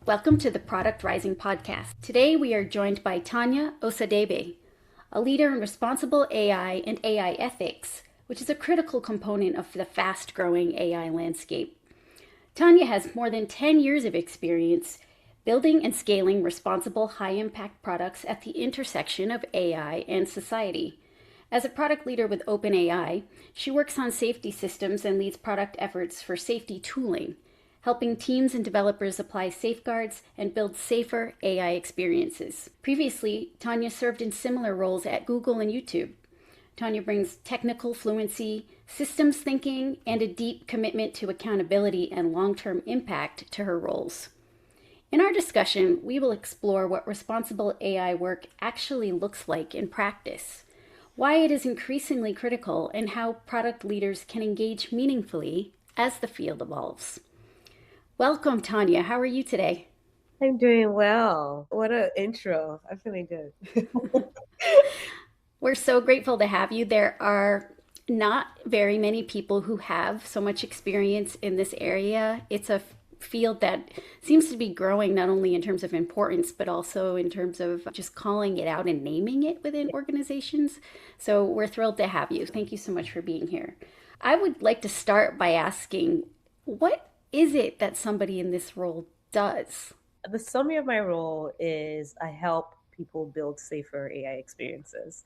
Welcome to the Product Rising podcast. Today we are joined by Tonia Osadebe, a leader in responsible AI and AI ethics, which is a critical component of the fast-growing AI landscape. Tonia has more than 10 years of experience building and scaling responsible, high-impact products at the intersection of AI and society. As a product leader with OpenAI, she works on safety systems and leads product efforts for safety tooling, helping teams and developers apply safeguards and build safer AI experiences. Previously, Tonia served in similar roles at Google and YouTube. Tonia brings technical fluency, systems thinking, and a deep commitment to accountability and long-term impact to her roles. In our discussion, we will explore what responsible AI work actually looks like in practice, why it is increasingly critical, and how product leaders can engage meaningfully as the field evolves. Welcome, Tonia. How are you today? I'm doing well. What an intro. I'm feeling good. We're so grateful to have you. There are not very many people who have so much experience in this area. It's a field that seems to be growing not only in terms of importance, but also in terms of just calling it out and naming it within organizations. So we're thrilled to have you. Thank you so much for being here. I would like to start by asking, what is it that somebody in this role does? The summary of my role is I help people build safer AI experiences.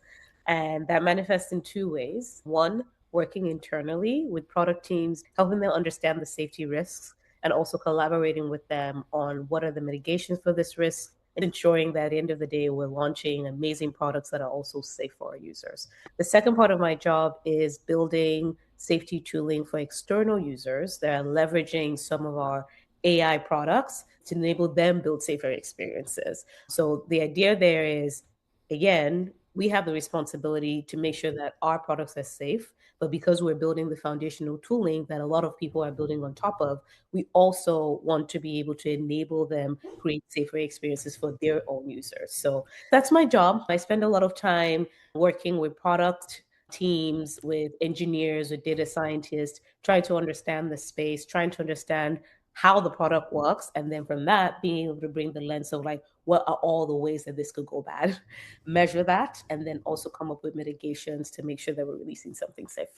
And that manifests in two ways. One, working internally with product teams, helping them understand the safety risks, and also collaborating with them on what are the mitigations for this risk, and ensuring that at the end of the day, we're launching amazing products that are also safe for our users. The second part of my job is building safety tooling for external users that are leveraging some of our AI products to enable them build safer experiences. So the idea there is, again, we have the responsibility to make sure that our products are safe, but because we're building the foundational tooling that a lot of people are building on top of, we also want to be able to enable them create safer experiences for their own users. So that's my job. I spend a lot of time working with product teams, with engineers, with data scientists, trying to understand the space, trying to understand how the product works. And then from that, being able to bring the lens of like, what are all the ways that this could go bad, measure that, and then also come up with mitigations to make sure that we're releasing something safe.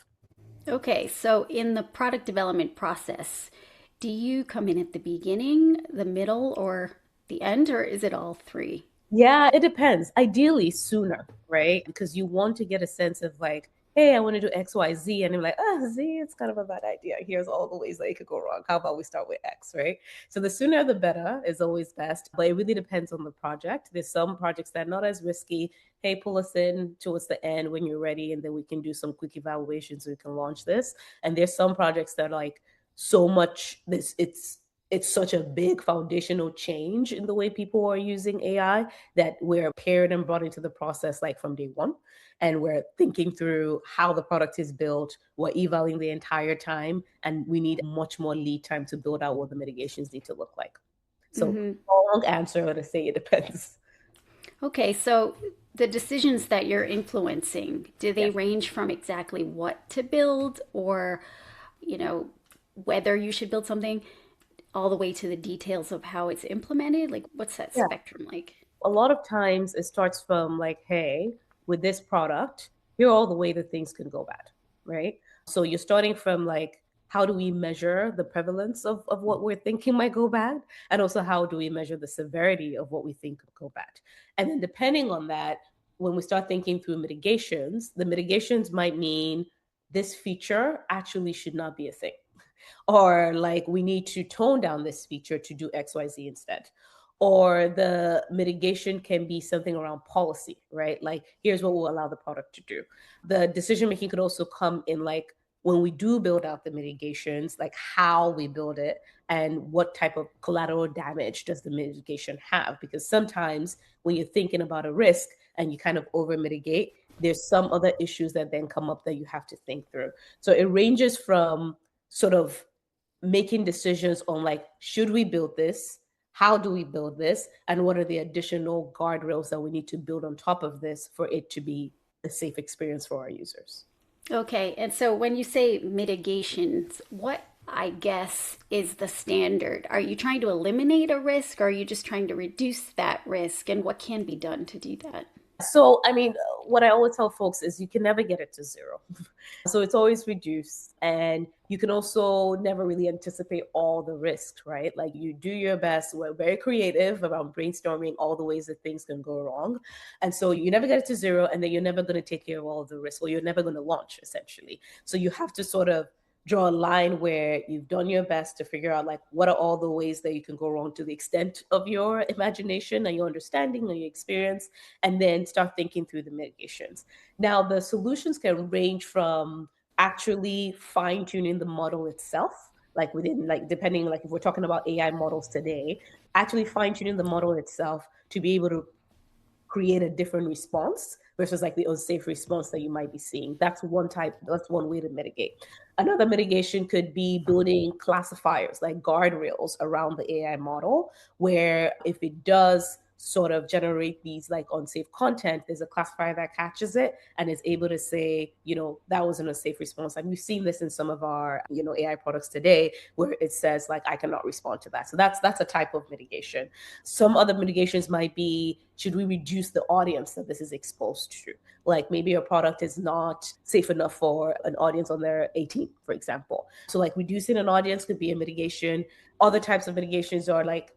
Okay, so in the product development process, do you come in at the beginning, the middle, or the end, or is it all three? Yeah, it depends. Ideally sooner, right? Because you want to get a sense of like, hey, I want to do X, Y, Z. And I'm like, Z, it's kind of a bad idea. Here's all the ways that it could go wrong. How about we start with X, right? So the sooner the better is always best, but it really depends on the project. There's some projects that are not as risky. Hey, pull us in towards the end when you're ready, and then we can do some quick evaluations so we can launch this. And there's some projects that are like so much this it's such a big foundational change in the way people are using AI that we're paired and brought into the process like from day one. And we're thinking through how the product is built. We're evaluating the entire time, and we need much more lead time to build out what the mitigations need to look like. So, Mm-hmm. long answer to say it depends. Okay, so the decisions that you're influencing, do they Yeah. range from exactly what to build or, you know, whether you should build something all the way to the details of how it's implemented? Like, what's that Yeah. spectrum like? A lot of times it starts from like, hey, with this product, here are all the way that things can go bad, right? So you're starting from like, how do we measure the prevalence of what we're thinking might go bad? And also, how do we measure the severity of what we think could go bad? And then, depending on that, when we start thinking through mitigations, the mitigations might mean this feature actually should not be a thing. Or like, we need to tone down this feature to do XYZ instead. Or the mitigation can be something around policy, right? Like, here's what we'll allow the product to do. The decision making could also come in like, when we do build out the mitigations, like how we build it and what type of collateral damage does the mitigation have? Because sometimes when you're thinking about a risk and you kind of over mitigate, there's some other issues that then come up that you have to think through. So it ranges from sort of making decisions on like, should we build this? How do we build this? And what are the additional guardrails that we need to build on top of this for it to be a safe experience for our users. Okay, and so when you say mitigations, what I guess is the standard? Are you trying to eliminate a risk, or are you just trying to reduce that risk? And what can be done to do that? So, I mean, what I always tell folks is you can never get it to zero. So it's always reduced. And you can also never really anticipate all the risks, right? Like you do your best. We're very creative about brainstorming all the ways that things can go wrong. And so you never get it to zero, and then you're never going to take care of all of the risks, or you're never going to launch essentially. So you have to sort of draw a line where you've done your best to figure out like what are all the ways that you can go wrong to the extent of your imagination and your understanding and your experience, and then start thinking through the mitigations. Now, the solutions can range from actually fine tuning the model itself, like within, like, depending, like if we're talking about AI models today, actually fine tuning the model itself to be able to create a different response versus like the unsafe response that you might be seeing. That's one type, that's one way to mitigate. Another mitigation could be building classifiers like guardrails around the AI model, where if it does sort of generate these like unsafe content, there's a classifier that catches it and is able to say, that wasn't a safe response. And we've seen this in some of our, AI products today where it says like, I cannot respond to that. So that's a type of mitigation. Some other mitigations might be, should we reduce the audience that this is exposed to? Like maybe a product is not safe enough for an audience under 18, for example. So like reducing an audience could be a mitigation. Other types of mitigations are like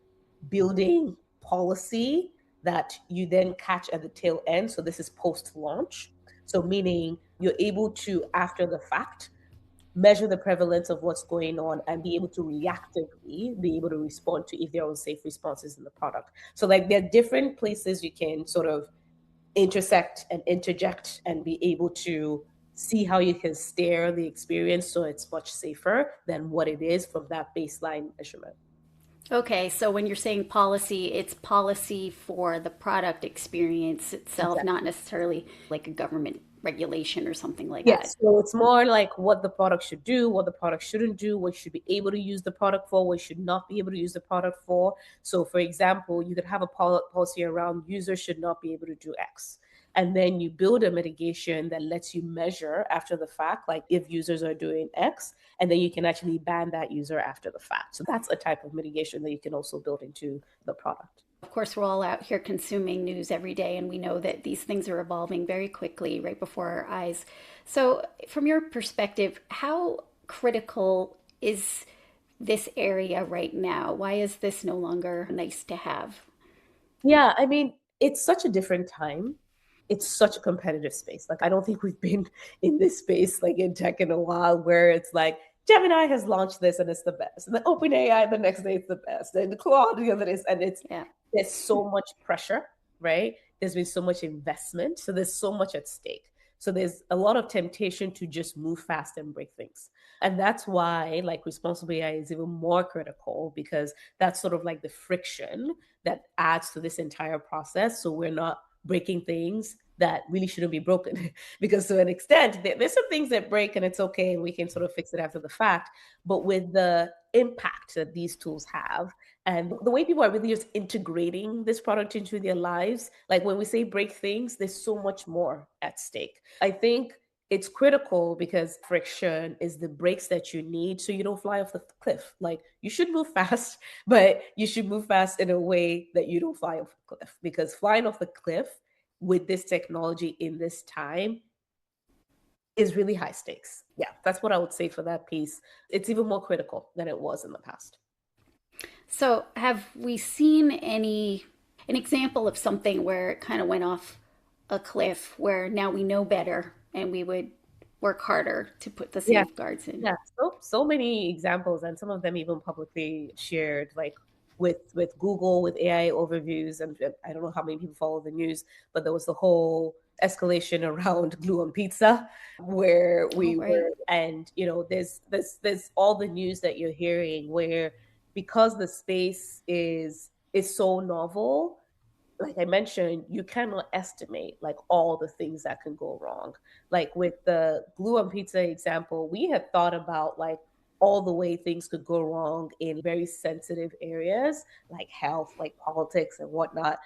building policy that you then catch at the tail end. So this is post-launch. So meaning you're able to, after the fact, measure the prevalence of what's going on and be able to reactively be able to respond to if there are unsafe responses in the product. So like there are different places you can sort of intersect and interject and be able to see how you can steer the experience so it's much safer than what it is from that baseline measurement. Okay, so when you're saying policy, it's policy for the product experience itself, Exactly. not necessarily like a government regulation or something like that. Yes, so it's more like what the product should do, what the product shouldn't do, what you should be able to use the product for, what you should not be able to use the product for. So, for example, you could have a policy around users should not be able to do X. And then you build a mitigation that lets you measure after the fact, like if users are doing X, and then you can actually ban that user after the fact. So that's a type of mitigation that you can also build into the product. Of course, we're all out here consuming news every day, and we know that these things are evolving very quickly right before our eyes. So, from your perspective, how critical is this area right now? Why is this no longer nice to have? Yeah, I mean, it's such a different time. It's such a competitive space. Like, I don't think we've been in this space like in tech in a while where it's like Gemini has launched this and it's the best. And then OpenAI the next day it's the best. And Claude the other day and it's Yeah. there's so much pressure, right? There's been so much investment. So there's so much at stake. So there's a lot of temptation to just move fast and break things. And that's why like responsible AI is even more critical because that's sort of like the friction that adds to this entire process. So we're not breaking things that really shouldn't be broken. Because to an extent, there's some things that break and it's okay and we can sort of fix it after the fact. But with the impact that these tools have and the way people are really just integrating this product into their lives, like when we say break things, there's so much more at stake. I think it's critical because friction is the brakes that you need so you don't fly off the cliff. Like you should move fast, but you should move fast in a way that you don't fly off the cliff because flying off the cliff with this technology in this time is really high stakes. Yeah, that's what I would say for that piece. It's even more critical than it was in the past. So, have we seen an example of something where it kind of went off a cliff where now we know better and we would work harder to put the Yeah. safeguards in? Yeah, so many examples, and some of them even publicly shared, like with Google, with AI overviews, and I don't know how many people follow the news, but there was the whole escalation around glue on pizza, where Oh, we right. were, and there's all the news that you're hearing where because the space is so novel, like I mentioned, you cannot estimate like all the things that can go wrong. Like with the glue on pizza example, we had thought about like all the way things could go wrong in very sensitive areas like health, like politics and whatnot.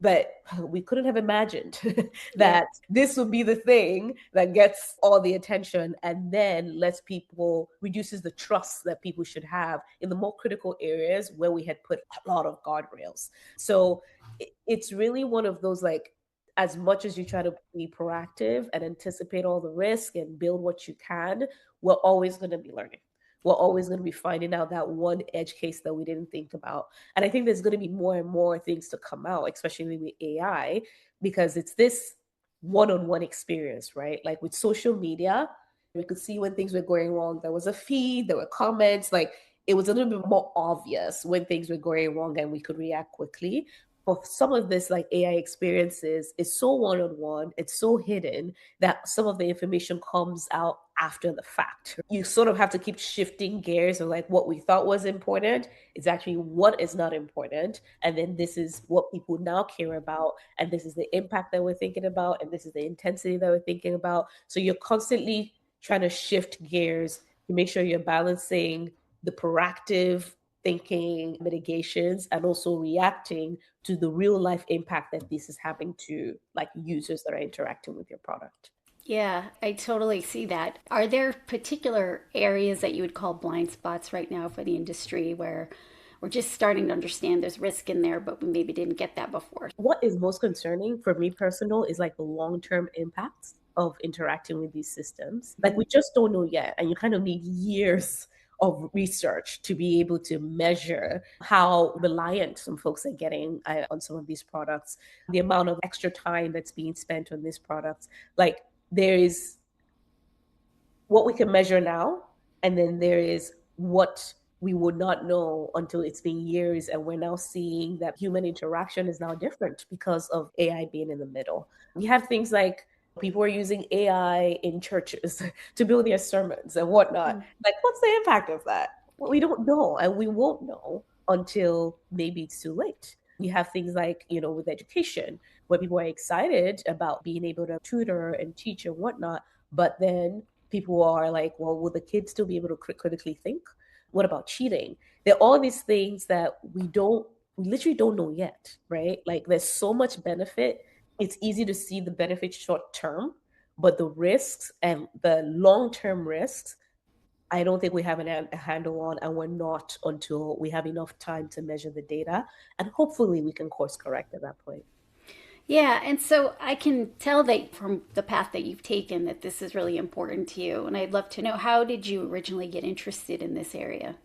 But we couldn't have imagined Yeah. that this would be the thing that gets all the attention and then lets people, reduces the trust that people should have in the more critical areas where we had put a lot of guardrails. So it's really one of those, like, as much as you try to be proactive and anticipate all the risk and build what you can, we're always going to be learning. We're always going to be finding out that one edge case that we didn't think about. And I think there's going to be more and more things to come out, especially with AI, because it's this one on one experience, right? Like with social media, we could see when things were going wrong. There was a feed, there were comments, like it was a little bit more obvious when things were going wrong and we could react quickly. But some of this, like AI experiences, is so one on one, it's so hidden that some of the information comes out after the fact. You sort of have to keep shifting gears of like what we thought was important is actually what is not important. And then this is what people now care about. And this is the impact that we're thinking about. And this is the intensity that we're thinking about. So you're constantly trying to shift gears to make sure you're balancing the proactive thinking mitigations and also reacting to the real life impact that this is having to like users that are interacting with your product. Yeah, I totally see that. Are there particular areas that you would call blind spots right now for the industry where we're just starting to understand there's risk in there, but we maybe didn't get that before? What is most concerning for me personal is like the long-term impacts of interacting with these systems. Like we just don't know yet. And you kind of need years of research to be able to measure how reliant some folks are getting on some of these products, the amount of extra time that's being spent on these products. Like there is what we can measure now, and then there is what we would not know until it's been years. And we're now seeing that human interaction is now different because of AI being in the middle. We have things like people are using AI in churches to build their sermons and whatnot. Mm. Like, what's the impact of that? Well, we don't know, and we won't know until maybe it's too late. You have things like, with education, where people are excited about being able to tutor and teach and whatnot, but then people are like, well, will the kids still be able to critically think? What about cheating? There are all these things that we literally don't know yet, right? Like there's so much benefit. It's easy to see the benefits short term, but the risks and the long term risks, I don't think we have a handle on, and we're not until we have enough time to measure the data. And hopefully we can course correct at that point. Yeah, and so I can tell that from the path that you've taken that this is really important to you. And I'd love to know, how did you originally get interested in this area?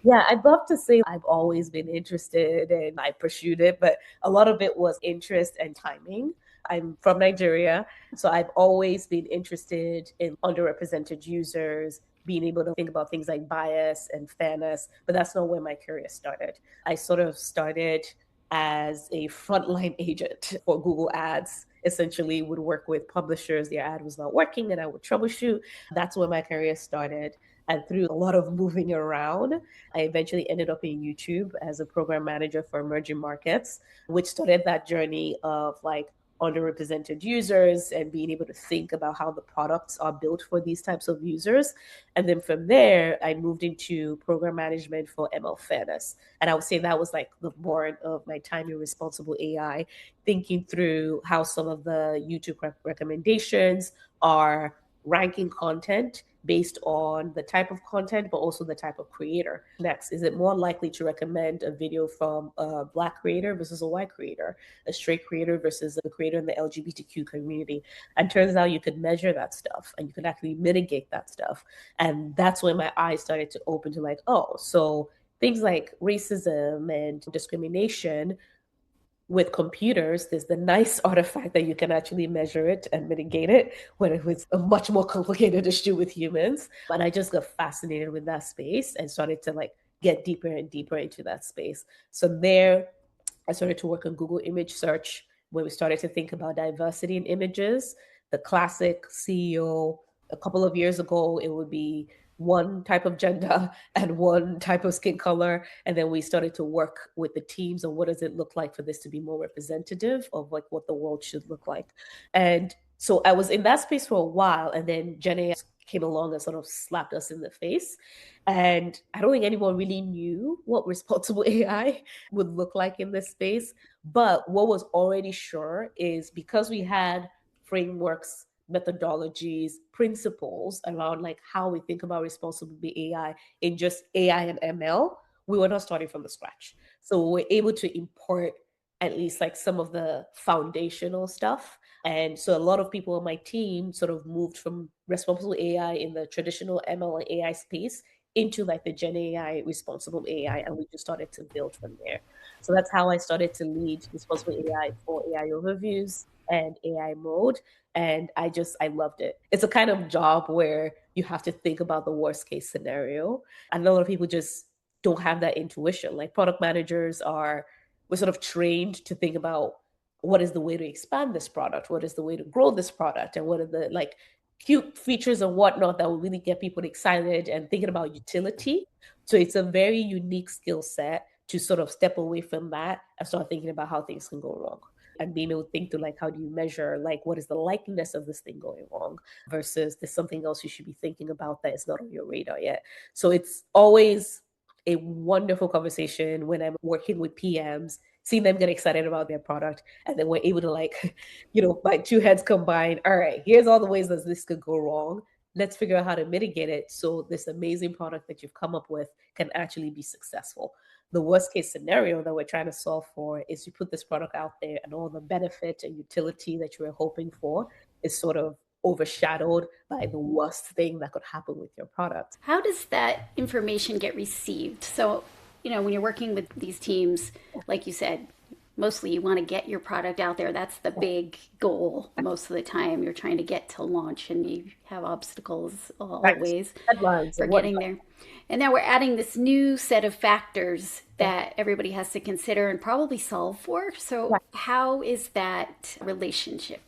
Yeah, I'd love to say I've always been interested and I pursued it, but a lot of it was interest and timing. I'm from Nigeria, so I've always been interested in underrepresented users, being able to think about things like bias and fairness, but that's not where my career started. I sort of started as a frontline agent for Google Ads. Essentially, would work with publishers, their ad was not working, and I would troubleshoot. That's where my career started. And through a lot of moving around, I eventually ended up in YouTube as a program manager for emerging markets, which started that journey of like underrepresented users and being able to think about how the products are built for these types of users. And then from there, I moved into program management for ML fairness. And I would say that was like the born of my time in responsible AI, thinking through how some of the YouTube recommendations are ranking content based on the type of content, but also the type of creator. Next, is it more likely to recommend a video from a Black creator versus a white creator, a straight creator versus a creator in the LGBTQ community? And turns out you could measure that stuff and you could actually mitigate that stuff. And that's when my eyes started to open to like, oh, so things like racism and discrimination with computers, there's the nice artifact that you can actually measure it and mitigate it, when it was a much more complicated issue with humans. And I just got fascinated with that space and started to like get deeper and deeper into that space. So there, I started to work on Google image search, where we started to think about diversity in images. The classic CEO a couple of years ago, it would be one type of gender and one type of skin color. And then we started to work with the teams on what does it look like for this to be more representative of like what the world should look like. And so I was in that space for a while. And then Gen AI came along and sort of slapped us in the face. And I don't think anyone really knew what responsible AI would look like in this space. But what was already sure is because we had frameworks, methodologies, principles around like how we think about responsible AI in just AI and ML, we were not starting from the scratch. So we were able to import at least like some of the foundational stuff. And so a lot of people on my team sort of moved from responsible AI in the traditional ML and AI space into like the Gen AI, responsible AI, and we just started to build from there. So that's how I started to lead responsible AI for AI overviews and AI mode. And I loved it. It's a kind of job where you have to think about the worst case scenario. And a lot of people just don't have that intuition. Like product managers we're sort of trained to think about what is the way to expand this product, what is the way to grow this product, and what are the like cute features and whatnot that will really get people excited and thinking about utility. So it's a very unique skill set to sort of step away from that and start thinking about how things can go wrong and being able to think through like how do you measure like what is the likeliness of this thing going wrong versus there's something else you should be thinking about that is not on your radar yet. So it's always a wonderful conversation when I'm working with PMs, seeing them get excited about their product, and then we're able to like, my two heads combine. All right, here's all the ways that this could go wrong. Let's figure out how to mitigate it so this amazing product that you've come up with can actually be successful. The worst case scenario that we're trying to solve for is you put this product out there and all the benefit and utility that you were hoping for is sort of overshadowed by the worst thing that could happen with your product. How does that information get received? So, when you're working with these teams, like you said, mostly you want to get your product out there. That's the big goal most of the time. You're trying to get to launch and you have obstacles Right. always Deadlines for and getting whatnot. there. And now we're adding this new set of factors that everybody has to consider and probably solve for. So, Yeah. how is that relationship?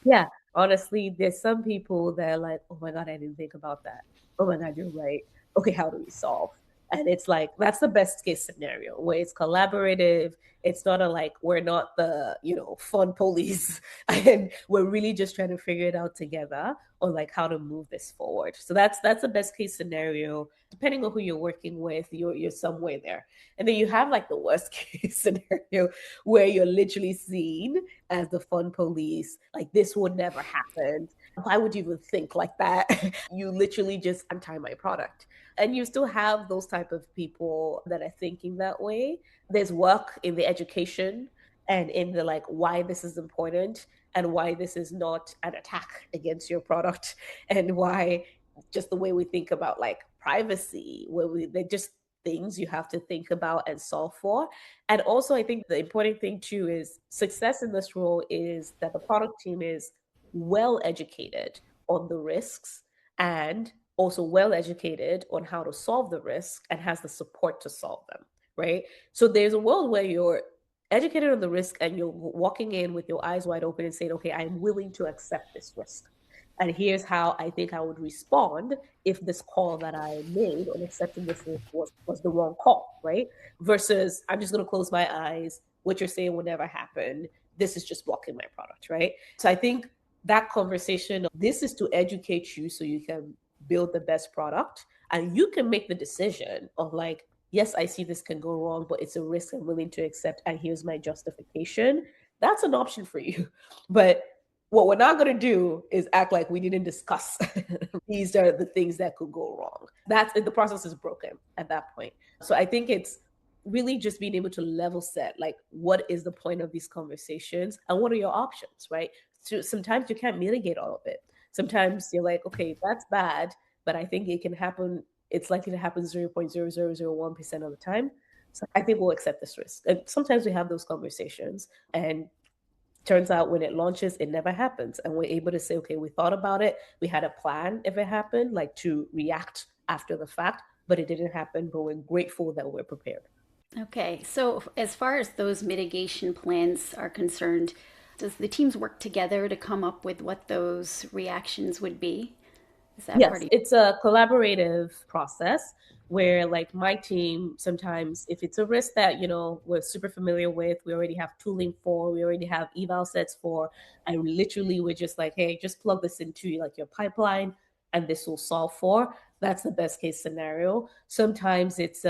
Yeah. Honestly, there's some people that are like, oh my God, I didn't think about that. Oh my God, you're right. Okay, how do we solve? And it's like, that's the best case scenario where it's collaborative. It's not a like, we're not the, fun police. And we're really just trying to figure it out together on like how to move this forward. So that's the best case scenario. Depending on who you're working with, you're somewhere there. And then you have like the worst case scenario where you're literally seen as the fun police. Like this would never happen. Why would you even think like that? You literally just untie my product. And you still have those type of people that are thinking that way. There's work in the education and in the like why this is important and why this is not an attack against your product and why just the way we think about like privacy, they're just things you have to think about and solve for. And also, I think the important thing too is success in this role is that the product team is well educated on the risks and also well educated on how to solve the risk and has the support to solve them, right? So there's a world where you're educated on the risk and you're walking in with your eyes wide open and saying, okay, I'm willing to accept this risk. And here's how I think I would respond if this call that I made on accepting this risk was the wrong call, right? Versus I'm just going to close my eyes. What you're saying will never happen. This is just blocking my product, right? So I think that conversation, this is to educate you so you can build the best product and you can make the decision of like, yes, I see this can go wrong, but it's a risk I'm willing to accept. And here's my justification. That's an option for you. But what we're not going to do is act like we didn't discuss these are the things that could go wrong. That's the process is broken at that point. So I think it's really just being able to level set like what is the point of these conversations and what are your options, right? So sometimes you can't mitigate all of it. Sometimes you're like, okay, that's bad, but I think it can happen. It's likely to happen 0.0001% of the time. So I think we'll accept this risk. And sometimes we have those conversations and turns out when it launches, it never happens. And we're able to say, okay, we thought about it. We had a plan if it happened, like to react after the fact, but it didn't happen. But we're grateful that we're prepared. Okay, so as far as those mitigation plans are concerned, does the teams work together to come up with what those reactions would be? Is that part Yes, of it's a collaborative process where like my team sometimes if it's a risk that we're super familiar with, we already have tooling for, we already have eval sets for, and literally we're just like, hey, just plug this into like your pipeline and this will solve for. That's the best case scenario. Sometimes it's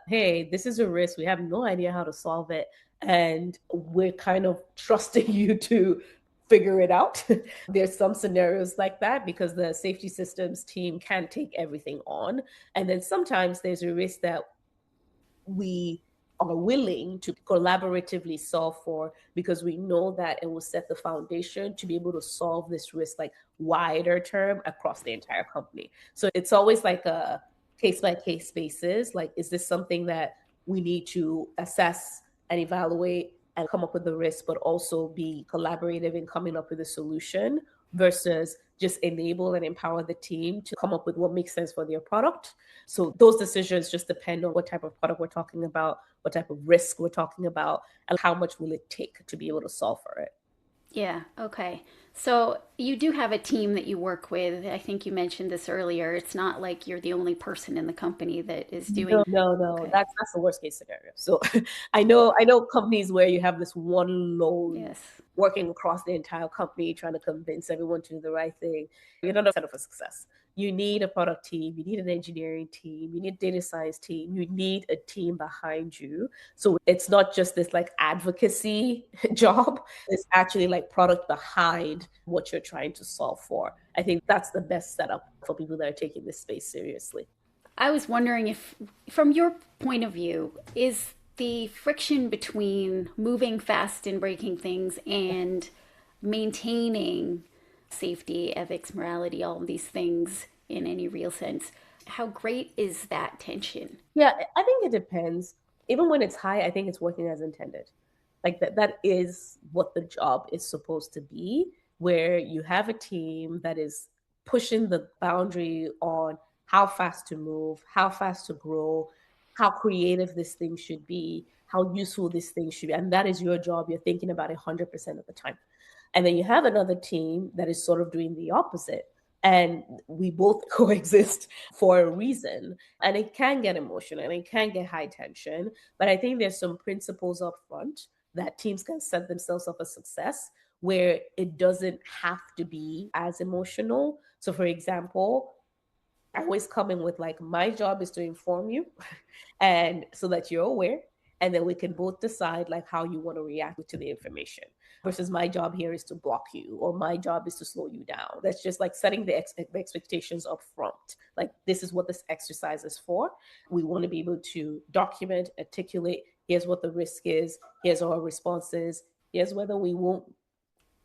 hey, this is a risk. We have no idea how to solve it. And we're kind of trusting you to figure it out. There's some scenarios like that because the safety systems team can't take everything on. And then sometimes there's a risk that we are willing to collaboratively solve for because we know that it will set the foundation to be able to solve this risk like wider term across the entire company. So it's always like a case by case basis. Like, is this something that we need to assess and evaluate and come up with the risk, but also be collaborative in coming up with a solution versus just enable and empower the team to come up with what makes sense for their product. So those decisions just depend on what type of product we're talking about, what type of risk we're talking about, and how much will it take to be able to solve for it. Yeah, okay. So you do have a team that you work with. I think you mentioned this earlier. It's not like you're the only person in the company that is No, doing. no, no. Okay. That's the worst case scenario. So I know companies where you have this one lone Yes. working across the entire company trying to convince everyone to do the right thing. You're not set up for success. You need a product team, you need an engineering team, you need a data science team, you need a team behind you. So it's not just this like advocacy job, it's actually like product behind what you're trying to solve for. I think that's the best setup for people that are taking this space seriously. I was wondering if, from your point of view, is the friction between moving fast and breaking things and maintaining safety, ethics, morality, all of these things in any real sense, how great is that tension? Yeah, I think it depends. Even when it's high, I think it's working as intended. Like that is what the job is supposed to be, where you have a team that is pushing the boundary on how fast to move, how fast to grow, how creative this thing should be, how useful this thing should be. And that is your job. You're thinking about it 100% of the time. And then you have another team that is sort of doing the opposite. And we both coexist for a reason. And it can get emotional and it can get high tension. But I think there's some principles up front that teams can set themselves up for success where it doesn't have to be as emotional. So, for example, I always come in with like, my job is to inform you and so that you're aware. And then we can both decide like how you want to react to the information versus my job here is to block you or my job is to slow you down. That's just like setting the expectations up front. Like, this is what this exercise is for. We want to be able to document, articulate, here's what the risk is, here's our responses, here's whether we won't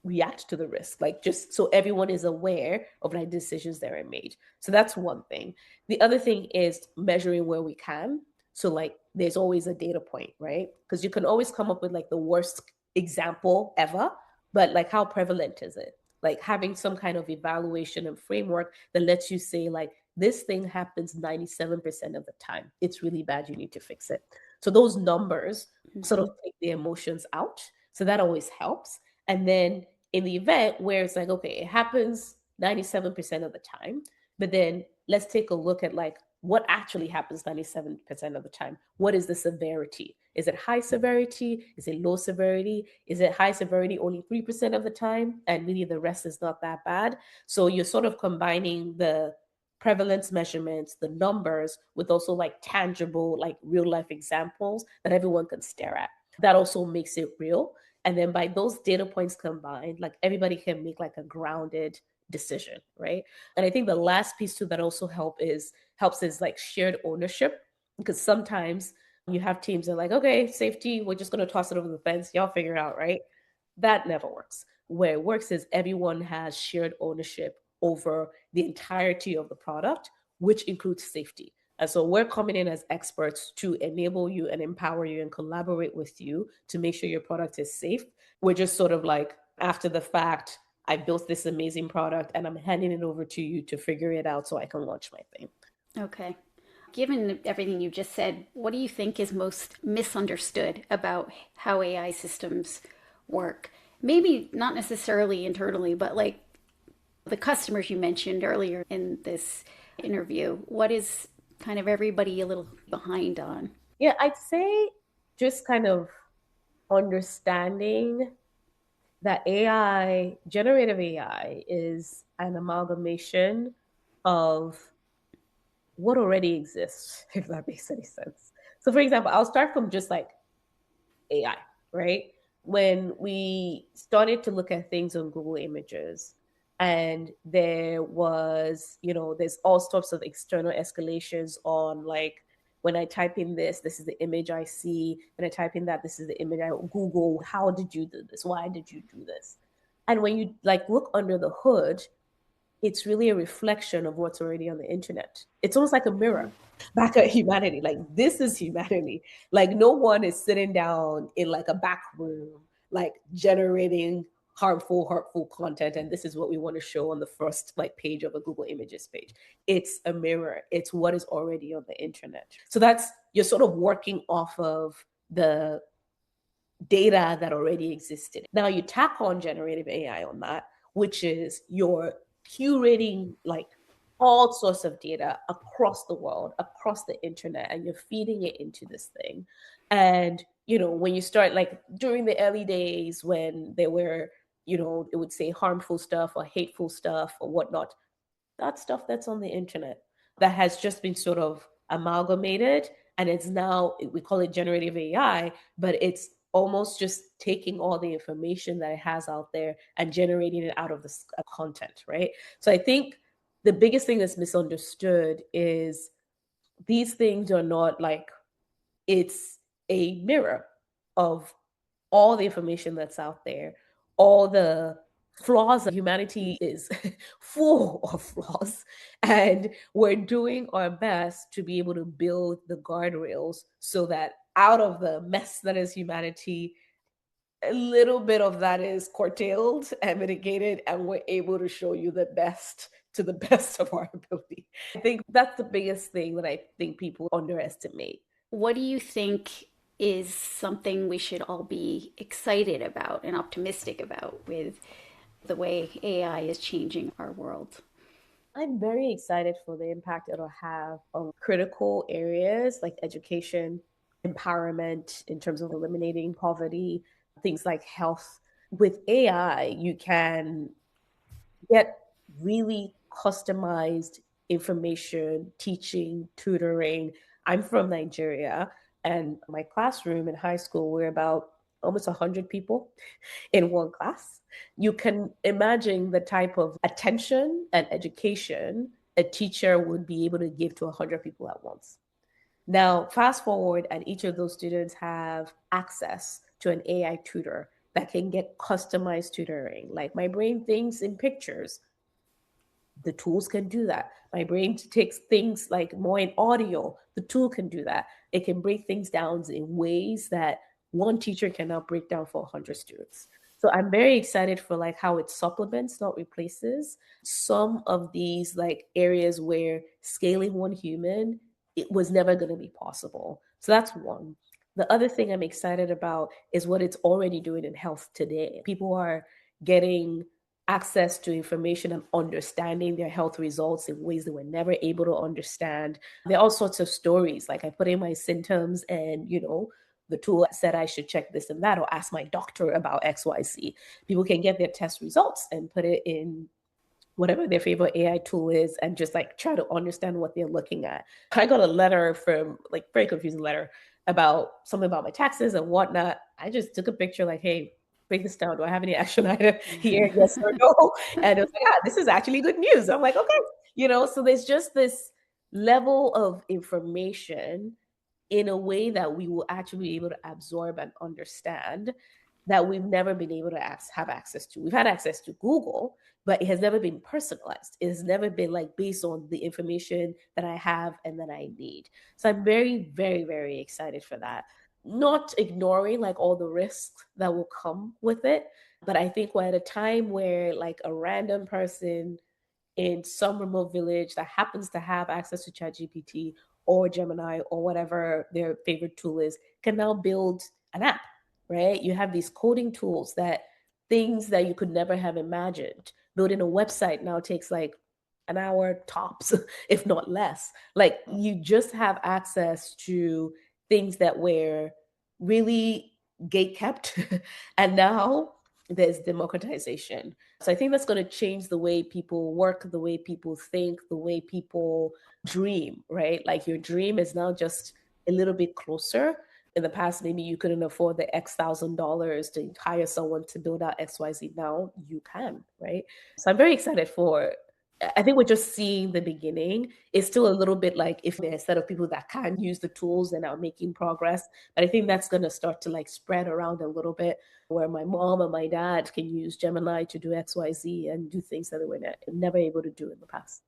react to the risk, like just so everyone is aware of like decisions that are made. So that's one thing. The other thing is measuring where we can. So like there's always a data point, right? Because you can always come up with like the worst example ever, but like how prevalent is it? Like having some kind of evaluation and framework that lets you say like, this thing happens 97% of the time. It's really bad. You need to fix it. So those numbers sort of Mm-hmm. take the emotions out. So that always helps. And then in the event where it's like, okay, it happens 97% of the time, but then let's take a look at like what actually happens 97% of the time. What is the severity? Is it high severity? Is it low severity? Is it high severity only 3% of the time? And really the rest is not that bad. So you're sort of combining the prevalence measurements, the numbers, with also like tangible, like real life examples that everyone can stare at. That also makes it real. And then by those data points combined, like everybody can make like a grounded decision, right? And I think the last piece too that also helps is like shared ownership. Because sometimes you have teams that are like, okay, safety, we're just gonna toss it over the fence, y'all figure it out, right? That never works. Where it works is everyone has shared ownership over the entirety of the product, which includes safety. And so we're coming in as experts to enable you and empower you and collaborate with you to make sure your product is safe. We're just sort of like, after the fact, I built this amazing product and I'm handing it over to you to figure it out so I can launch my thing. Okay. Given everything you just said, what do you think is most misunderstood about how AI systems work? Maybe not necessarily internally, but like the customers you mentioned earlier in this interview. What is kind of everybody a little behind on? Yeah, I'd say just kind of understanding that AI, generative AI, is an amalgamation of what already exists, if that makes any sense. So, for example, I'll start from just like AI, right? When we started to look at things on Google Images, and there was, there's all sorts of external escalations on like, when I type in this, this is the image I see. When I type in that, this is the image I Google. How did you do this? Why did you do this? And when you like look under the hood, it's really a reflection of what's already on the internet. It's almost like a mirror back at humanity. Like, this is humanity. Like, no one is sitting down in like a back room, like generating hurtful content. And this is what we want to show on the first like page of a Google Images page. It's a mirror. It's what is already on the internet. So that's, you're sort of working off of the data that already existed. Now you tack on generative AI on that, which is you're curating like all sorts of data across the world, across the internet, and you're feeding it into this thing. And, when you start like during the early days when there were, it would say harmful stuff or hateful stuff or whatnot, that's stuff that's on the internet that has just been sort of amalgamated, and it's now, we call it generative AI, but it's almost just taking all the information that it has out there and generating it out of the content, right? So I think the biggest thing that's misunderstood is these things are not like, it's a mirror of all the information that's out there, all the flaws. That humanity is full of flaws, and we're doing our best to be able to build the guardrails so that out of the mess that is humanity, a little bit of that is curtailed and mitigated, and we're able to show you the best to the best of our ability. I think that's the biggest thing that I think people underestimate. What do you think is something we should all be excited about and optimistic about with the way AI is changing our world? I'm very excited for the impact it'll have on critical areas like education, empowerment in terms of eliminating poverty, things like health. With AI, you can get really customized information, teaching, tutoring. I'm from Nigeria, and my classroom in high school, we're about almost 100 people in one class. You can imagine the type of attention and education a teacher would be able to give to 100 people at once. Now, fast forward, and each of those students have access to an AI tutor that can get customized tutoring. Like, my brain thinks in pictures, the tools can do that. My brain takes things like more in audio, the tool can do that. It can break things down in ways that one teacher cannot break down for 100 students. So I'm very excited for like how it supplements, not replaces some of these like areas where scaling one human, it was never going to be possible. So that's one. The other thing I'm excited about is what it's already doing in health today. People are getting access to information and understanding their health results in ways they were never able to understand. There are all sorts of stories. Like, I put in my symptoms, and the tool said I should check this and that, or ask my doctor about XYZ. People can get their test results and put it in whatever their favorite AI tool is and just like try to understand what they're looking at. I got a letter from, like, very confusing letter about something about my taxes and whatnot. I just took a picture like, hey, break this down. Do I have any action item here? Yes or no? And it was like, this is actually good news. I'm like, okay. So there's just this level of information in a way that we will actually be able to absorb and understand that we've never been able to have access to. We've had access to Google, but it has never been personalized. It has never been like based on the information that I have and that I need. So I'm very, very, very excited for that. Not ignoring like all the risks that will come with it, but I think we're at a time where like a random person in some remote village that happens to have access to ChatGPT or Gemini or whatever their favorite tool is can now build an app, right? You have these coding tools that things that you could never have imagined. Building a website now takes like an hour tops, if not less. Like, you just have access to things that were really gate kept. And now there's democratization. So I think that's going to change the way people work, the way people think, the way people dream, right? Like your dream is now just a little bit closer. In the past, maybe you couldn't afford the X thousand dollars to hire someone to build out XYZ. Now you can, right? So I'm very excited for. I think we're just seeing the beginning. It's still a little bit like if there's a set of people that can use the tools and are making progress. But I think that's going to start to like spread around a little bit where my mom and my dad can use Gemini to do XYZ and do things that they were never able to do in the past.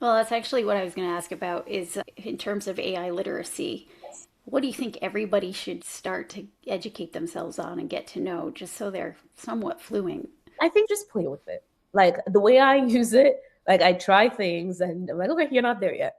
Well, that's actually what I was going to ask about is in terms of AI literacy. What do you think everybody should start to educate themselves on and get to know just so they're somewhat fluent? I think just play with it. Like the way I use it, like I try things and I'm like, okay, you're not there yet.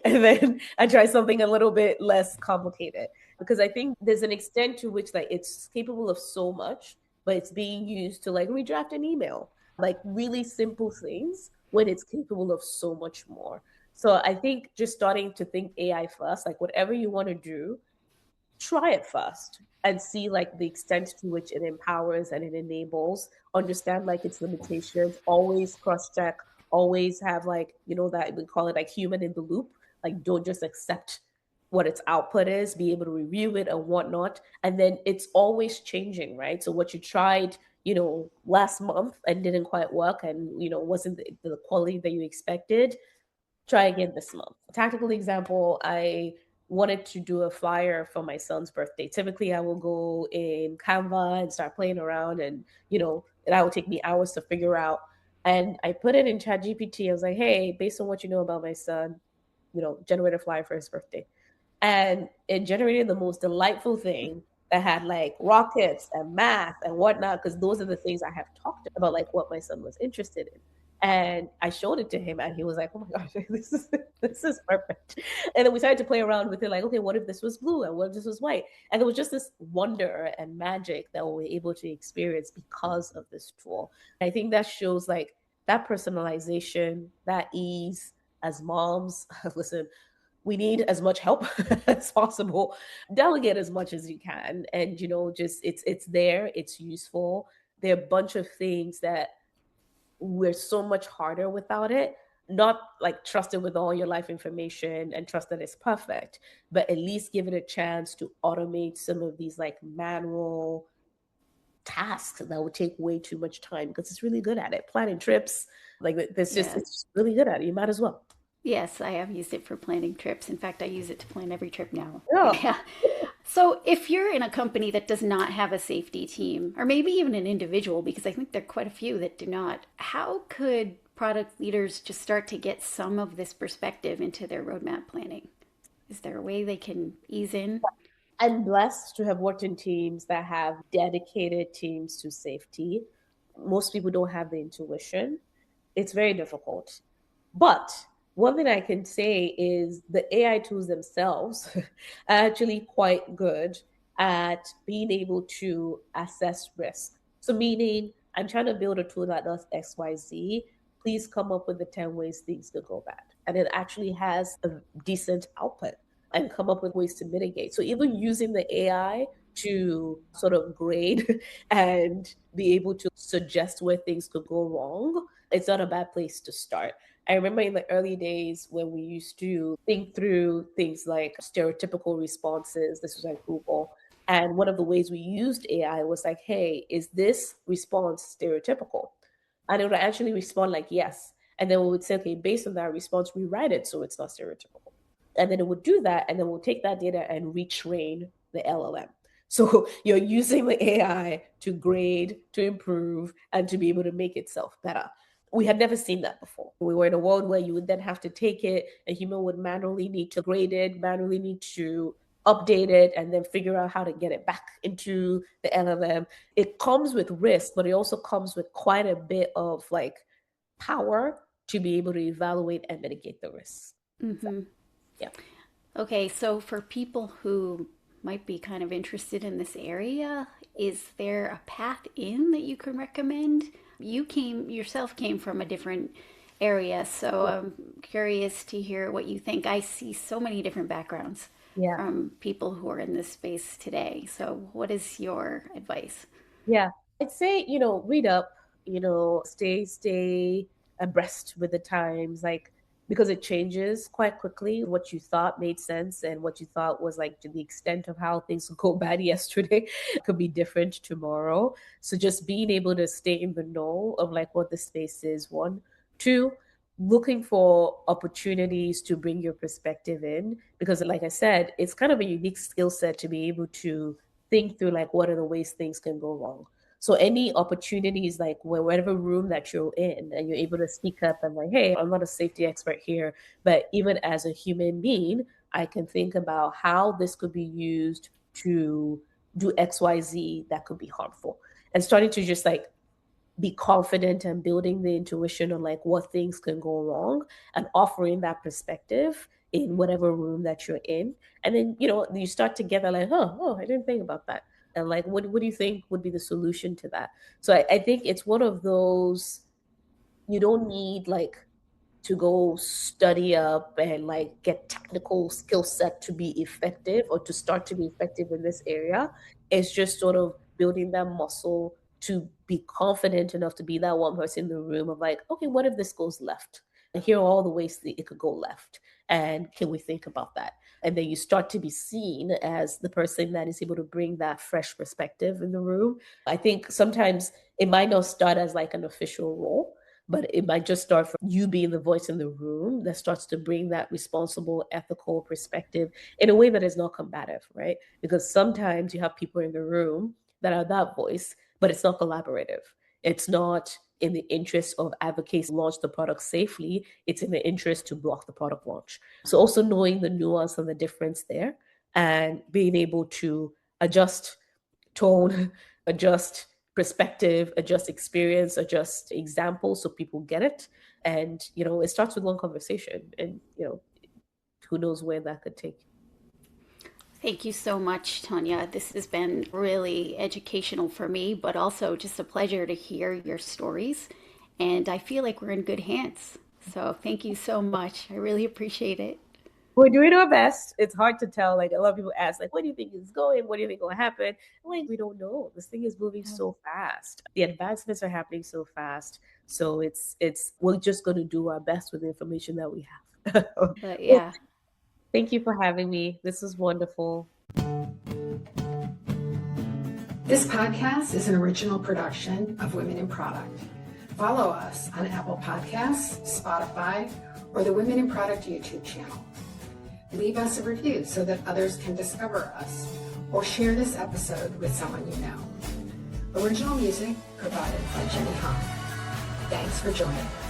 And then I try something a little bit less complicated because I think there's an extent to which like it's capable of so much, but it's being used to like redraft an email, like really simple things when it's capable of so much more. So I think just starting to think AI first, like whatever you want to do, try it first and see like the extent to which it empowers and it enables, understand like its limitations, always cross check, always have like, that we call it like human in the loop, like don't just accept what its output is, be able to review it and whatnot. And then it's always changing, right? So what you tried, last month and didn't quite work and, wasn't the quality that you expected, try again this month. Tactical example, I wanted to do a flyer for my son's birthday. Typically, I will go in Canva and start playing around, and that would take me hours to figure out. And I put it in ChatGPT. I was like, "Hey, based on what you know about my son, generate a flyer for his birthday." And it generated the most delightful thing that had like rockets and math and whatnot, because those are the things I have talked about, like what my son was interested in. And I showed it to him, and he was like, "Oh my gosh, this is perfect." And then we started to play around with it, like, okay, what if this was blue and what if this was white? And there was just this wonder and magic that we were able to experience because of this tool. And I think that shows like that personalization, that ease. As moms, listen, we need as much help as possible. Delegate as much as you can, and just it's there, it's useful. There are a bunch of things that we're so much harder without it. Not like trust it with all your life information and trust that it's perfect, but at least give it a chance to automate some of these like manual tasks that would take way too much time, because it's really good at it. Planning trips, like this, just Yeah. it's just really good at it. You might as well. Yes, I have used it for planning trips. In fact, I use it to plan every trip now. Yeah. Yeah. So, if you're in a company that does not have a safety team, or maybe even an individual, because I think there are quite a few that do not, how could product leaders just start to get some of this perspective into their roadmap planning? Is there a way they can ease in? I'm blessed to have worked in teams that have dedicated teams to safety. Most people don't have the intuition. It's very difficult. But one thing I can say is the AI tools themselves are actually quite good at being able to assess risk. So, meaning, I'm trying to build a tool that does XYZ. Please come up with the 10 ways things could go bad. And it actually has a decent output and come up with ways to mitigate. So, even using the AI to sort of grade and be able to suggest where things could go wrong, it's not a bad place to start. I remember in the early days when we used to think through things like stereotypical responses. This was at Google. And one of the ways we used AI was like, hey, is this response stereotypical? And it would actually respond like, yes. And then we would say, okay, based on that response, rewrite it so it's not stereotypical. And then it would do that. And then we'll take that data and retrain the LLM. So you're using the AI to grade, to improve, and to be able to make itself better. We had never seen that before. We were in a world where you would then have to take it, a human would manually need to grade it, manually need to update it, and then figure out how to get it back into the LLM. It comes with risk, but it also comes with quite a bit of like power to be able to evaluate and mitigate the risks. So, Hmm. yeah. Okay, so for people who might be kind of interested in this area, is there a path in that you can recommend? You came yourself came from a different area, so I'm curious to hear what you think. I see so many different backgrounds Yeah. from people who are in this space today. So, what is your advice? Yeah. I'd say, read up, stay abreast with the times, like, because it changes quite quickly. What you thought made sense and what you thought was like to the extent of how things could go bad yesterday could be different tomorrow. So just being able to stay in the know of like what the space is, one. Two, looking for opportunities to bring your perspective in, because like I said, it's kind of a unique skill set to be able to think through like what are the ways things can go wrong. So any opportunities, like whatever room that you're in and you're able to speak up and like, hey, I'm not a safety expert here, but even as a human being, I can think about how this could be used to do XYZ that could be harmful. And starting to just like be confident and building the intuition on like what things can go wrong and offering that perspective in whatever room that you're in. And then, you start together like, oh, I didn't think about that. And like, what do you think would be the solution to that? So I think it's one of those, you don't need like to go study up and like get technical skill set to be effective or to start to be effective in this area. It's just sort of building that muscle to be confident enough to be that one person in the room of like, okay, what if this goes left? And here are all the ways that it could go left. And can we think about that? And then you start to be seen as the person that is able to bring that fresh perspective in the room. I think sometimes it might not start as like an official role, but it might just start from you being the voice in the room that starts to bring that responsible, ethical perspective in a way that is not combative, right? Because sometimes you have people in the room that are that voice, but it's not collaborative. It's not in the interest of advocates launch the product safely. It's in the interest to block the product launch. So also knowing the nuance and the difference there and being able to adjust tone, adjust perspective, adjust experience, adjust examples so people get it. And, it starts with one conversation and, who knows where that could take. Thank you so much, Tonia. This has been really educational for me, but also just a pleasure to hear your stories. And I feel like we're in good hands. So thank you so much. I really appreciate it. We're doing our best. It's hard to tell. Like a lot of people ask, like, what do you think is going? What do you think will happen? Like, we don't know. This thing is moving so fast. The advancements are happening so fast. So we're just going to do our best with the information that we have. But Well, yeah. thank you for having me. This is wonderful. This podcast is an original production of Women in Product. Follow us on Apple Podcasts, Spotify, or the Women in Product YouTube channel. Leave us a review so that others can discover us, or share this episode with someone you know. Original music provided by Jenny Hahn. Thanks for joining.